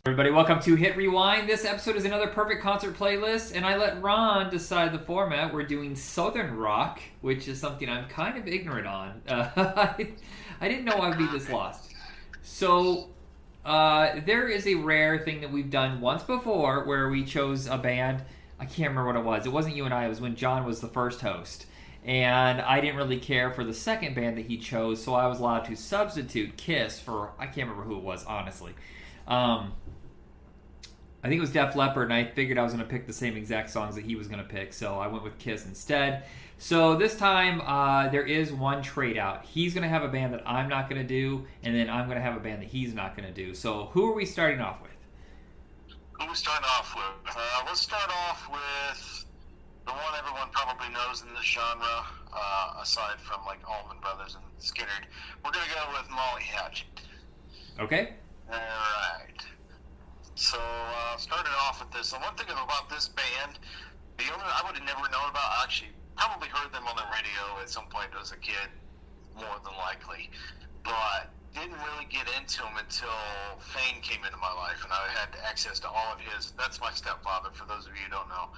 Everybody, welcome to Hit Rewind. This episode is another perfect concert playlist, and I let Ron decide the format. We're doing Southern Rock, which is something I'm kind of ignorant on. I didn't know I'd be this lost. So, there is a rare thing that we've done once before where we chose a band. I can't remember what it was. It wasn't you and I. It was when John was the first host. And I didn't really care for the second band that he chose, so I was allowed to substitute Kiss for, I can't remember who it was, honestly. I think it was Def Leppard, and I figured I was going to pick the same exact songs that he was going to pick, so I went with Kiss instead. So this time, there is one trade out. He's going to have a band that I'm not going to do, and then I'm going to have a band that he's not going to do. So who are we starting off with? Who are we starting off with? Let's start off with the one everyone probably knows in this genre, aside from like Allman Brothers and Skynard. We're going to go with Molly Hatchet. Okay. All right. So, starting off with this, the one thing about this band, I would have never known about, actually, probably heard them on the radio at some point as a kid, more than likely, but didn't really get into them until Fane came into my life, and I had access to all of his. That's my stepfather, for those of you who don't know.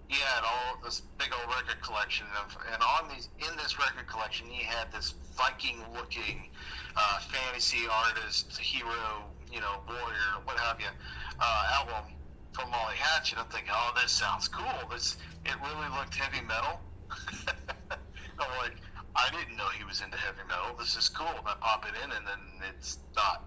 He had all this big old record collection, and in this record collection, he had this Viking-looking fantasy artist, hero, warrior, what have you, album from Molly Hatchet. I'm thinking, oh, this sounds cool. It really looked heavy metal. I'm like, I didn't know he was into heavy metal. This is cool. And I pop it in, and then it's not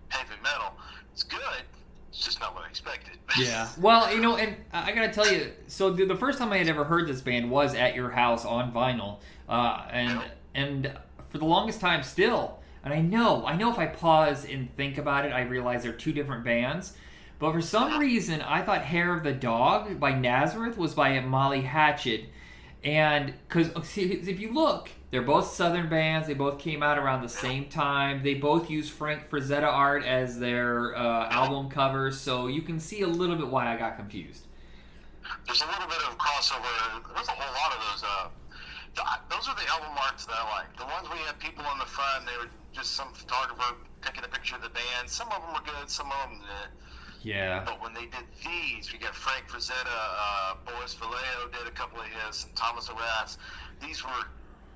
heavy metal. It's good. It's just not what I expected. Yeah. Well, and I got to tell you, so the first time I had ever heard this band was at your house on vinyl. And for the longest time still, and I know if I pause and think about it, I realize they're two different bands. But for some reason, I thought Hair of the Dog by Nazareth was by Molly Hatchet. And because if you look, they're both Southern bands. They both came out around the same time. They both use Frank Frazetta art as their album covers. So you can see a little bit why I got confused. There's a little bit of crossover. There's a whole lot of those. Those are the album arts that I like. The ones where you had people on the front, they were just some photographer taking a picture of the band. Some of them were good, some of them yeah. But when they did these, we got Frank Frazetta, Boris Vallejo did a couple of his, and Thomas Arras. These were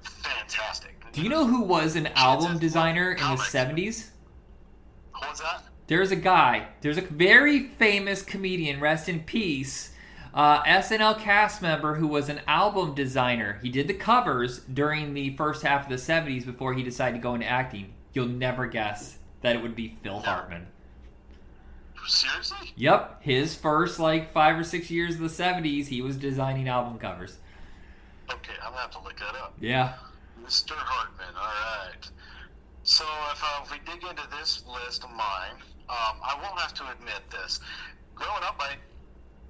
fantastic. Do you know who was an album designer in the 70s? Who was that? There's a very famous comedian, rest in peace, SNL cast member who was an album designer. He did the covers during the first half of the 70s before he decided to go into acting. You'll never guess that it would be Phil Hartman. Seriously? Yep. His first 5 or 6 years of the 70s, he was designing album covers. Okay, I'm going to have to look that up. Yeah. Mr. Hartman, all right. So if we dig into this list of mine, I will have to admit this. Growing up, I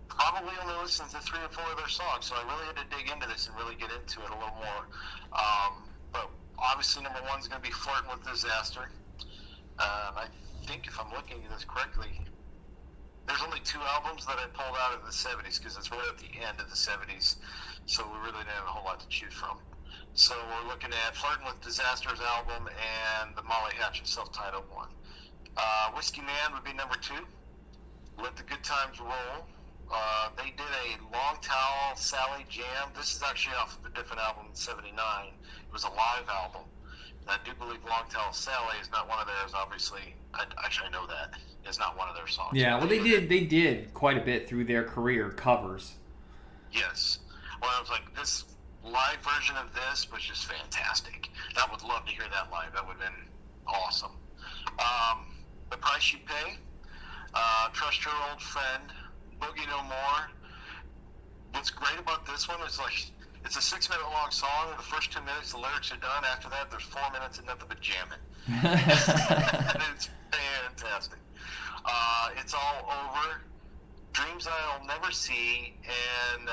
probably only listened to 3 or 4 of their songs, so I really had to dig into this and really get into it a little more. But obviously, number one is going to be Flirting with Disaster. I think if I'm looking at this correctly, there's only 2 albums that I pulled out of the 70s because it's right at the end of the 70s, so we really didn't have a whole lot to choose from. So we're looking at Flirting with Disaster's album and the Molly Hatchet self-titled one. Whiskey Man would be number 2. Let the Good Times Roll. They did a Long Towel Sally Jam. This is actually off of a different album in 79. It was a live album. And I do believe Long Towel Sally is not one of theirs, obviously. Actually, I know that. It's not one of their songs. Yeah, well, they did quite a bit through their career, covers. Yes. Well, I was like, this live version of this was just fantastic. I would love to hear that live. That would have been awesome. The Price You Pay, Trust Your Old Friend, Boogie No More. What's great about this one is it's a 6-minute long song. The first 2 minutes, the lyrics are done. After that, there's 4 minutes of nothing but jamming. And it's fantastic. It's All Over, Dreams I'll Never See, and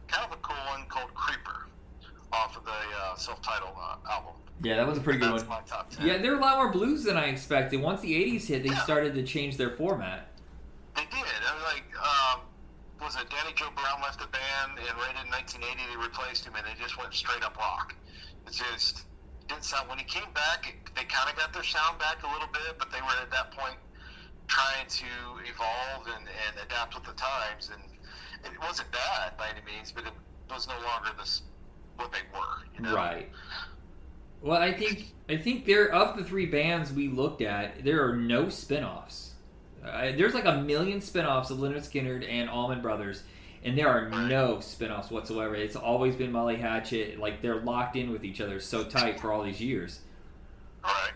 kind of a cool one called Creeper off of the self-titled album. Yeah, that was a pretty good one. That's my top 10. Yeah, there were a lot more blues than I expected. Once the 80s hit, they started to change their format. They did. I was like, was it Danny Joe Brown left the band and right in 1980 they replaced him and they just went straight up rock. It just didn't sound. When he came back, they kind of got their sound back a little bit, but they were at that point trying to evolve and adapt with the times, and it wasn't bad by any means, but it was no longer what they were. You know? Right. Well, I think there, of the three bands we looked at, there are no spin-offs. There's like 1 million spin-offs of Lynyrd Skynyrd and Allman Brothers, and there are no spin-offs whatsoever. It's always been Molly Hatchet. Like, they're locked in with each other so tight for all these years. Right.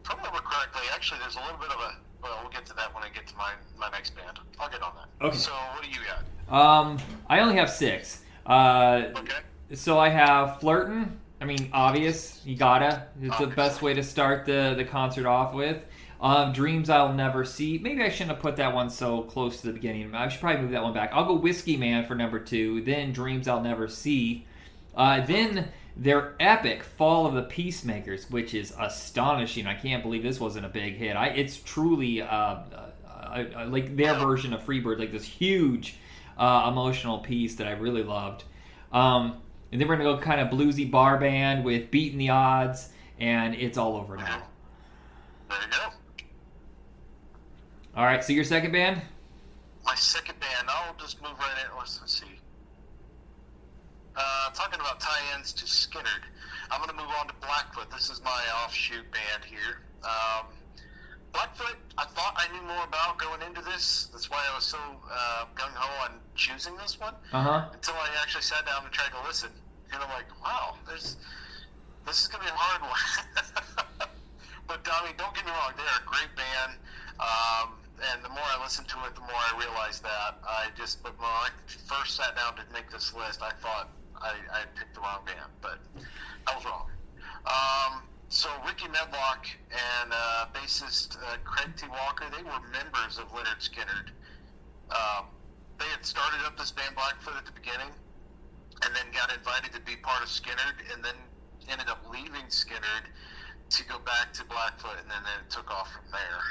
If I remember correctly, actually, there's a little bit of a... Well, we'll get to that when I get to my next band. I'll get on that. Okay. So, what do you got? I only have 6. Okay. So I have Flirtin'. I mean, obvious. You gotta. It's the Obvious. best way to start the concert off with. Dreams I'll Never See. Maybe I shouldn't have put that one so close to the beginning. I should probably move that one back. I'll go Whiskey Man for number 2. Then Dreams I'll Never See. Then their epic Fall of the Peacemakers, which is astonishing. I can't believe this wasn't a big hit. It's truly like their version of Freebird, like this huge emotional piece that I really loved. And then we're going to go kind of bluesy bar band with Beating the Odds, and It's All Over Now. There you go. All right, so your second band? My second band, I'll just move right in. Let's see. Talking about tie-ins to Skynyrd, I'm going to move on to Blackfoot. This is my offshoot band here. Blackfoot, I thought I knew more about going into this. That's why I was so gung-ho on choosing this one. Until I actually sat down and tried to listen. And I'm like, wow, this is going to be a hard one. But, I mean, don't get me wrong, they're a great band. And the more I listened to it, the more I realized that. But when I first sat down to make this list, I thought I picked the wrong band, but I was wrong. So Ricky Medlock and bassist Craig T. Walker, they were members of Lynyrd Skynyrd. They had started up this band Blackfoot at the beginning, and then got invited to be part of Skynyrd, and then ended up leaving Skynyrd to go back to Blackfoot, and then it took off from there.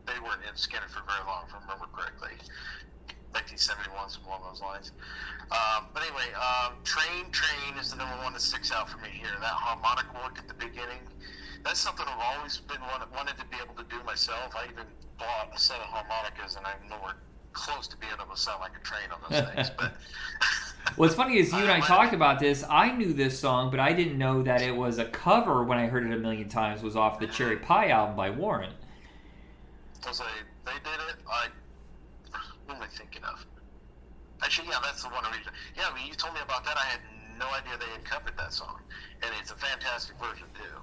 They weren't in Skynyrd for very long, if I remember correctly. 1971, something along those lines. But anyway, Train is the number one that sticks out for me here. That harmonic work at the beginning, that's something I've always been wanted to be able to do myself. I even bought a set of harmonicas, and I'm nowhere close to being able to sound like a train on those things. But what's funny is you and I talked about this. I knew this song, but I didn't know that it was a cover when I heard it a million times. Was off the Cherry Pie album by Warren. They did it. What am I thinking of? Actually, yeah, that's the one original. Yeah, I mean, you told me about that. I had no idea they had covered that song, and it's a fantastic version too.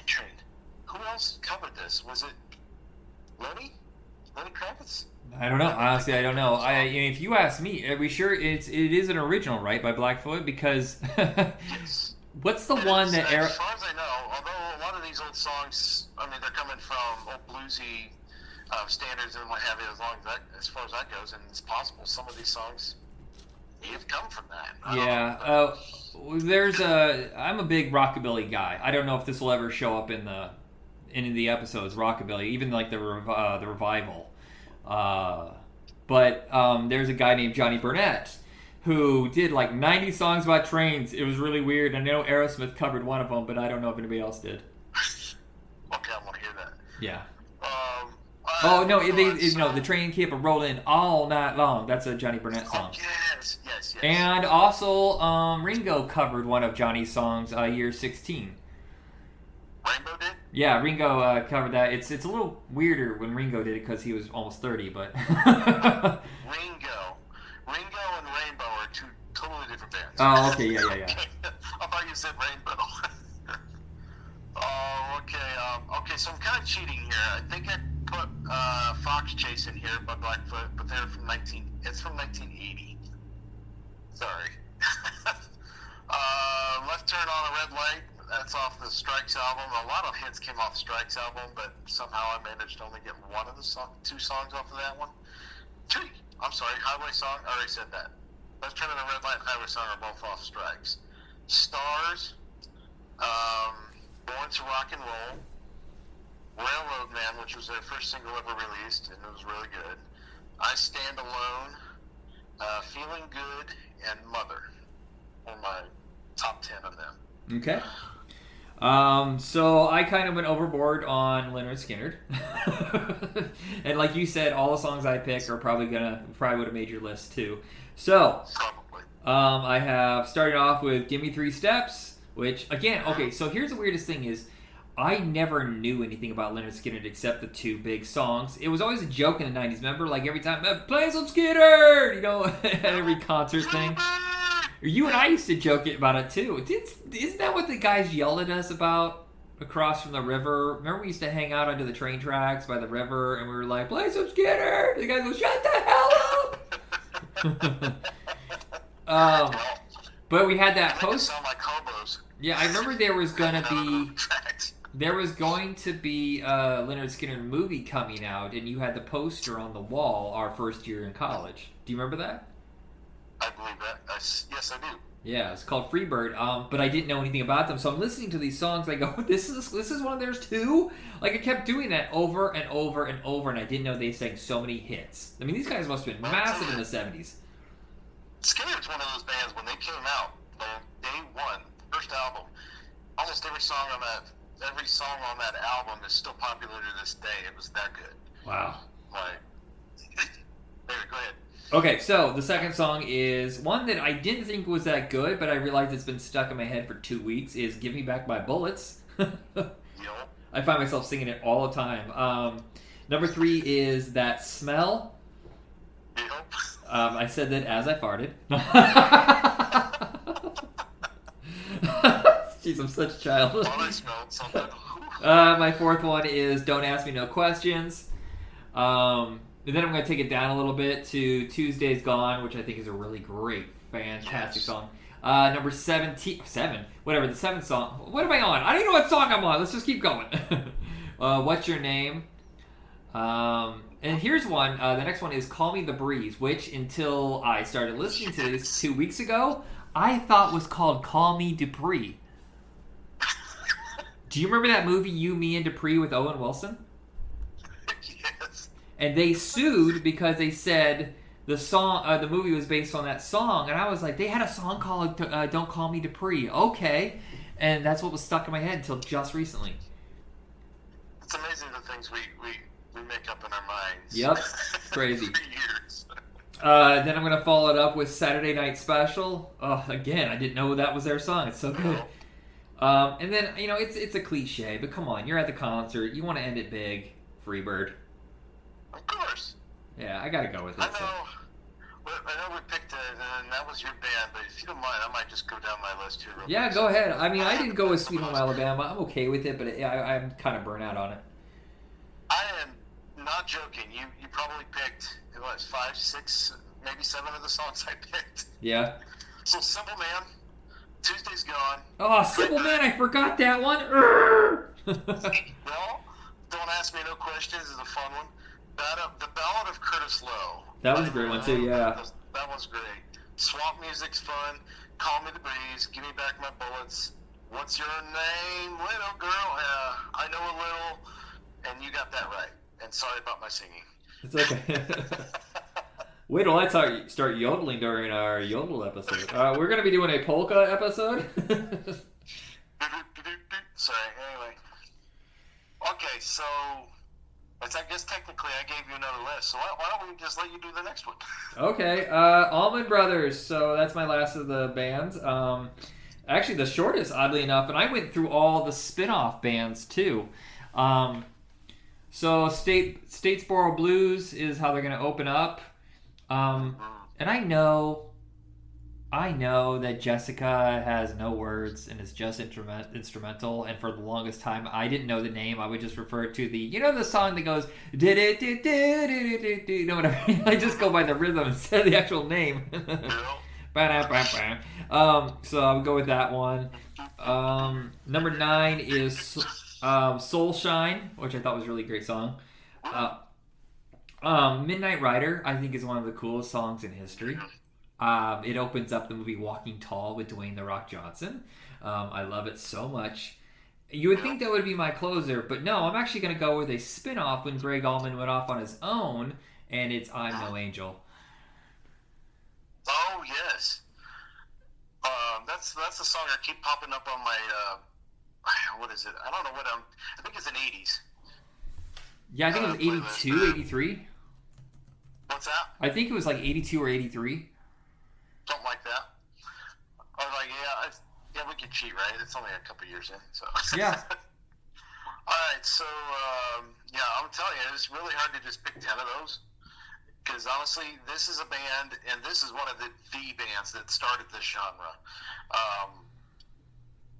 Train. Who else covered this? Was it Lenny Kravitz? I don't know. Honestly, I don't know. If you ask me, are we sure it is an original, right, by Blackfoot? Because Yes. What's the one that... As far as I know, although a lot of these old songs, I mean, they're coming from old bluesy standards and what have you, as far as that goes, and it's possible some of these songs have come from that. Yeah. I'm a big rockabilly guy. I don't know if this will ever show up in the episodes, rockabilly, even like the revival. But there's a guy named Johnny Burnett who did like 90 songs about trains. It was really weird. I know Aerosmith covered one of them, but I don't know if anybody else did. Okay, I want to hear that. Yeah. No, the train kept rolling all night long. That's a Johnny Burnett song. Oh, yes. And also, Ringo covered one of Johnny's songs, Year 16. Rainbow did? Yeah, Ringo covered that. It's a little weirder when Ringo did it because he was almost 30, but... Ringo and Rainbow are two totally different bands. Oh, okay, yeah. I thought you said Rainbow. Oh, okay. Okay, so I'm kind of cheating here. I think I put Fox Chase in here by Blackfoot, but it's from 1980. Sorry. Left Turn on a Red Light. That's off the Strikes album. A lot of hits came off the Strikes album, but somehow I managed to only get one of the two songs off of that one. Three. I'm sorry, Highway Song. I already said that. Left Turn on a Red Light and Highway Song are both off Strikes. Stars. Born to Rock and Roll. Railroad Man, which was their first single ever released, and it was really good. I Stand Alone. Feeling Good, and Mother are my top 10 of them. Okay. So I kind of went overboard on Lynyrd Skynyrd. And like you said, all the songs I pick are probably would have made your list too. So, Probably. I have started off with Gimme 3 Steps, which, again, okay, so here's the weirdest thing is, I never knew anything about Lynyrd Skynyrd except the 2 big songs. It was always a joke in the 90s, remember? Like, every time, play some Skynyrd! You know, at every concert thing. You and I used to joke about it, too. Isn't that what the guys yelled at us about across from the river? Remember we used to hang out under the train tracks by the river, and we were like, play some Skynyrd! The guys go, shut the hell up! But we had that post. Sound like hobos. Yeah, I remember there was going to be a Lynyrd Skynyrd movie coming out, and you had the poster on the wall our first year in college. Do you remember that? I believe that. Yes, I do. Yeah, it's called Freebird. But I didn't know anything about them, so I'm listening to these songs. I go, this is one of theirs too. Like I kept doing that over and over and over, and I didn't know they sang so many hits. I mean, these guys must have been massive in the '70s. Skynyrd's one of those bands when they came out, day one, first album. Almost every song on that album is still popular to this day. It was that good. Wow. Like, there, go ahead. Okay, so the second song is one that I didn't think was that good, but I realized it's been stuck in my head for 2 weeks, is Give Me Back My Bullets. I find myself singing it all the time. Number 3 is That Smell. I said that as I farted. Jeez, I'm such a child. I smelled something. My 4th one is Don't Ask Me No Questions. And then I'm going to take it down a little bit to Tuesday's Gone, which I think is a really great, fantastic song. Number 7, whatever, the 7th song. What am I on? I don't even know what song I'm on. Let's just keep going. What's Your Name? And here's one. The next one is Call Me the Breeze, which until I started listening to this 2 weeks ago, I thought was called Call Me Dupree. Do you remember that movie You, Me, and Dupree with Owen Wilson? Yes. And they sued because they said the movie was based on that song, and I was like, they had a song called "Don't Call Me Dupree." Okay, and that's what was stuck in my head until just recently. It's amazing the things we make up in our minds. Yep, crazy. For years. Then I'm gonna follow it up with Saturday Night Special. Oh, again, I didn't know that was their song. It's so good. And then it's a cliche, but come on, you're at the concert, you want to end it big. Freebird. Of course. Yeah, I gotta go with it. I know we picked it, and that was your band, but if you don't mind, I might just go down my list here real quick. Go ahead. I mean, I didn't go with Sweet Home Alabama. I'm okay with it, but I'm kind of burnt out on it. I am not joking. You probably picked, 5, 6, maybe 7 of the songs I picked. Yeah. So, Simple Man, Tuesday's Gone. Oh, Simple Man, I forgot that one. Well, Don't Ask Me No Questions is a fun one. The Ballad of Curtis Lowe. That was a great one, too, yeah. That was great. Swamp Music's fun. Call Me the Breeze. Give Me Back My Bullets. What's Your Name, Little Girl? I Know a Little. And you got that right. And sorry about my singing. It's okay. Wait till I start yodeling during our yodel episode. We're going to be doing a polka episode. Sorry, anyway. Okay, so I guess technically I gave you another list, so why don't we just let you do the next one? Okay, Allman Brothers. So that's my last of the bands. Actually, the shortest, oddly enough, and I went through all the spin-off bands too. So Statesboro Blues is how they're going to open up. And I know that Jessica has no words and is just instrumental, and for the longest time I didn't know the name. I would just refer to the song that goes whatever. I just go by the rhythm instead of the actual name. So I would go with that one. Number 9 is Soul Shine, which I thought was a really great song. Midnight Rider, I think, is one of the coolest songs in history. It opens up the movie Walking Tall with Dwayne "The Rock" Johnson. I love it so much. You would think that would be my closer, but no, I'm actually going to go with a spin-off when Greg Allman went off on his own, and it's I'm No Angel. Oh, yes. That's the song that keep popping up on my what is it? I don't know what I think it's in 80s. Yeah, I think it was 82, 83. What's that? I think it was like 82 or 83. Something like that. I was like, yeah, we can cheat, right? It's only a couple years in, so. Yeah. All right, so, I'm telling you, it's really hard to just pick 10 of those. Because honestly, this is a band, and this is one of the bands that started this genre.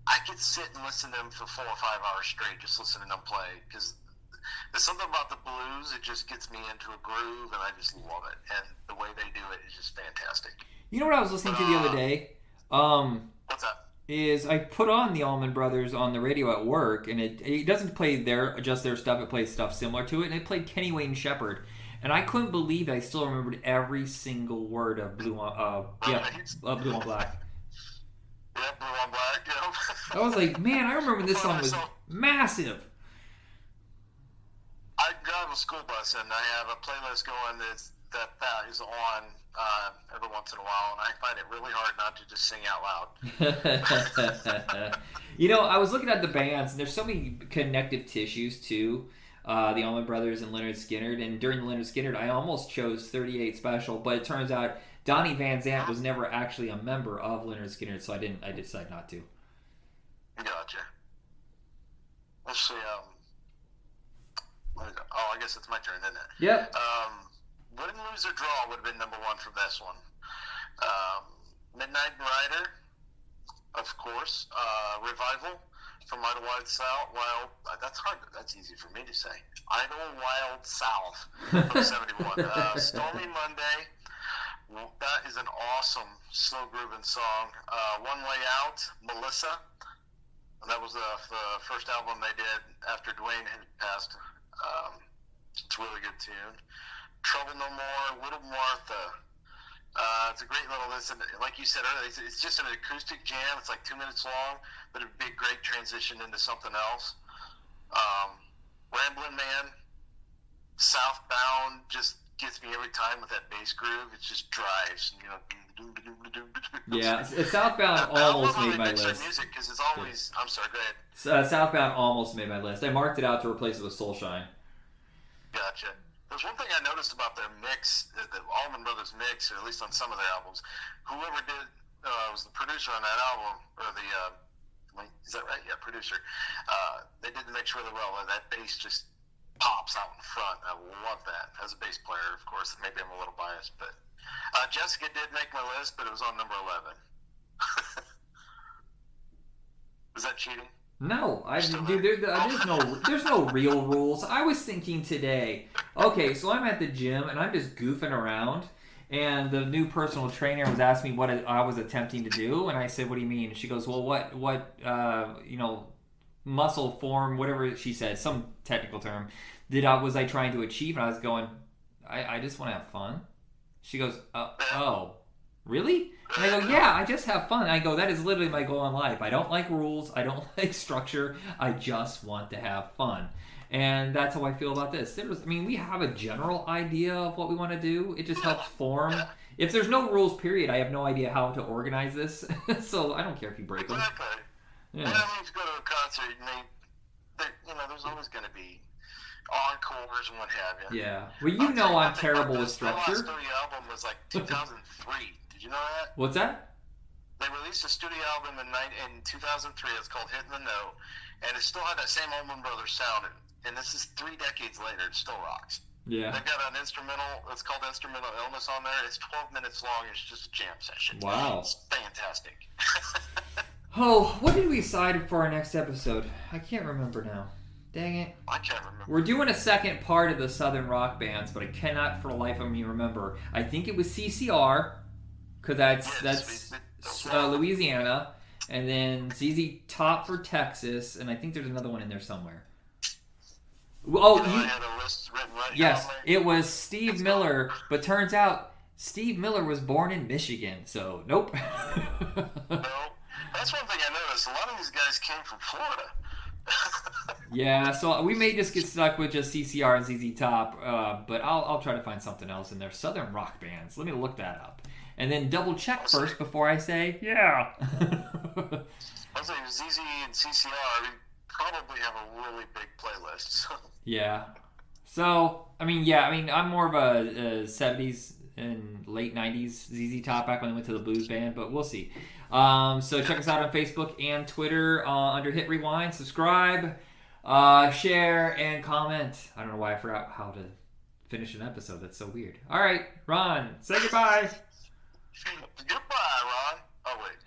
I could sit and listen to them for 4 or 5 hours straight, just listening to them play, because there's something about the blues, it just gets me into a groove, and I just love it. And the way they do it is just fantastic. You know what I was listening to the other day? What's that? Is I put on the Allman Brothers on the radio at work, and it doesn't play just their stuff, it plays stuff similar to it, and it played Kenny Wayne Shepherd. And I couldn't believe I still remembered every single word of Blue on Black. Yeah, Blue on Black, yeah. I was like, man, I remember this song was massive. I drive a school bus, and I have a playlist going that is on every once in a while, and I find it really hard not to just sing out loud. You know, I was looking at the bands, and there's so many connective tissues to the Allman Brothers and Lynyrd Skynyrd, and during the Lynyrd Skynyrd, I almost chose 38 Special, but it turns out Donnie Van Zant was never actually a member of Lynyrd Skynyrd, so I decided not to. Gotcha. Let's see, I guess it's my turn, isn't it? Yep. Win, Lose, or Draw would have been number one for this one. Midnight Rider, of course. Revival from Idlewild South. That's hard. That's easy for me to say. Idlewild South from 71. Stormy Monday. That is an awesome slow grooving song. One Way Out, Melissa. And that was the first album they did after Dwayne had passed. It's a really good tune. Trouble No More, Little Martha. It's a great little listen. Like you said earlier, it's just an acoustic jam. It's like 2 minutes long, but it'd be a great transition into something else. Ramblin' Man, Southbound just gets me every time with that bass groove. It just drives, you know. Yeah, Southbound almost made my list. Music because it's always. I'm sorry, go ahead. Southbound almost made my list. I marked it out to replace it with Soulshine. Gotcha. There's one thing I noticed about their mix, the Allman Brothers mix, or at least on some of their albums. Whoever did was the producer on that album, or is that right? Yeah, producer. They did the mix really well. That bass just pops out in front. I love that. As a bass player, of course, maybe I'm a little biased, but Jessica did make my list, but it was on number 11. Was that cheating? No, there's no real rules. I was thinking today, okay, so I'm at the gym and I'm just goofing around, and the new personal trainer was asking me what I was attempting to do, and I said, "What do you mean?" And she goes, "Well, what muscle form, whatever she said, some technical term, was I trying to achieve?" And I was going, I just want to have fun. She goes, "Oh, really?" And I go, "Yeah, I just have fun." And I go, "That is literally my goal in life. I don't like rules. I don't like structure. I just want to have fun." And that's how I feel about this. We have a general idea of what we want to do. It just helps form. If there's no rules, period, I have no idea how to organize this. So I don't care if you break them. Exactly. Yeah. When I used to go to a concert, and there's always going to be encores and what have you. Yeah. Well, I'm terrible with structure. The last studio album was like 2003. Did you know that? What's that? They released a studio album in 2003. It's called Hitting the Note, and it still had that same Allman Brothers sound. And this is 3 decades later. It still rocks. Yeah. They've got an instrumental. It's called Instrumental Illness on there. It's 12 minutes long. It's just a jam session. Wow. It's fantastic. Oh, what did we decide for our next episode? I can't remember now. Dang it. I can't remember. We're doing a second part of the Southern rock bands, but I cannot for the life of me remember. I think it was CCR, because that's Louisiana, and then ZZ Top for Texas, and I think there's another one in there somewhere. Oh, I had a list written right yes, down it was Steve Miller, but turns out Steve Miller was born in Michigan, so nope. No, that's one thing I noticed. A lot of these guys came from Florida. Yeah, so we may just get stuck with just CCR and ZZ Top, but I'll try to find something else in there. Southern rock bands. Let me look that up. And then double check first before I say, yeah. I'd say ZZ and CCR probably have a really big playlist. So. Yeah. So, I'm more of a 70s and late 90s ZZ Top back when they went to the blues band, but we'll see. So check us out on Facebook and Twitter under Hit Rewind. Subscribe, share, and comment. I don't know why I forgot how to finish an episode. That's so weird. All right, Ron, say goodbye. Goodbye, Ron. Oh, wait.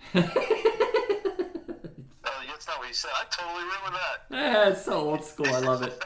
That's not what you said. I totally remember that. Yeah, it's so old school. I love it.